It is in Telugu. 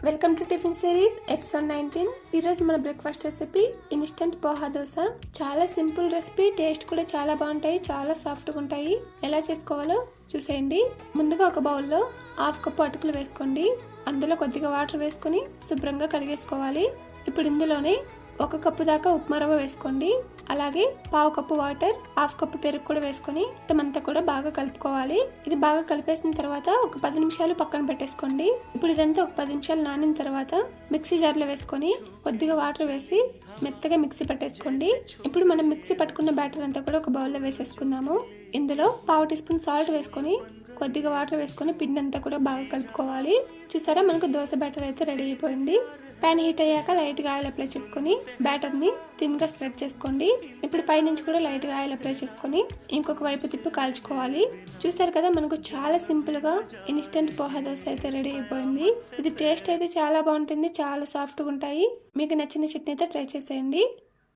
Welcome to tiffin series episode 19. ఈరోజు మన breakfast recipe instant poha dosa. చాలా సింపుల్ రెసిపీ, టేస్ట్ కూడా చాలా బాగుంటాయి, చాలా సాఫ్ట్గా ఉంటాయి. ఎలా చేసుకోవాలో చూసేయండి. ముందుగా ఒక బౌల్లో 1/2 కప్పు అటుకులు వేసుకోండి. అందులో కొద్దిగా వాటర్ వేసుకొని శుభ్రంగా కడిగేసుకోవాలి. ఇప్పుడు ఇందులోనే 1 కప్పు దాకా ఉప్మా రవ్వ వేసుకోండి. అలాగే 1/2 కప్పు వాటర్, 1/2 కప్పు పెరుగు కూడా వేసుకొని ఇదంతా కూడా బాగా కలుపుకోవాలి. ఇది బాగా కలిపేసిన తర్వాత ఒక 10 నిమిషాలు పక్కన పెట్టేసుకోండి. ఇప్పుడు ఇదంతా ఒక 10 నిమిషాలు నానిన తర్వాత మిక్సీ జార్లో వేసుకొని కొద్దిగా వాటర్ వేసి మెత్తగా మిక్సీ పట్టేసుకోండి. ఇప్పుడు మనం మిక్సీ పట్టుకున్న బ్యాటర్ అంతా కూడా ఒక బౌల్లో వేసేసుకుందాము. ఇందులో 1/2 టీ స్పూన్ సాల్ట్ వేసుకొని కొద్దిగా వాటర్ వేసుకొని పిండి అంతా కూడా బాగా కలుపుకోవాలి. చూసారా, మనకు దోశ బ్యాటర్ అయితే రెడీ అయిపోయింది. ప్యాన్ హీట్ అయ్యాక లైట్గా ఆయిల్ అప్లై చేసుకొని బ్యాటర్ని థిన్గా స్ప్రెడ్ చేసుకోండి. ఇప్పుడు పైనుంచి కూడా లైట్గా ఆయిల్ అప్లై చేసుకొని ఇంకొక వైపు తిప్పి కాల్చుకోవాలి. చూసారు కదా, మనకు చాలా సింపుల్గా ఇన్స్టెంట్ పోహా దోశ అయితే రెడీ అయిపోయింది. ఇది టేస్ట్ అయితే చాలా బాగుంటుంది, చాలా సాఫ్ట్గా ఉంటాయి. మీకు నచ్చిన చట్నీ అయితే ట్రై చేసేయండి.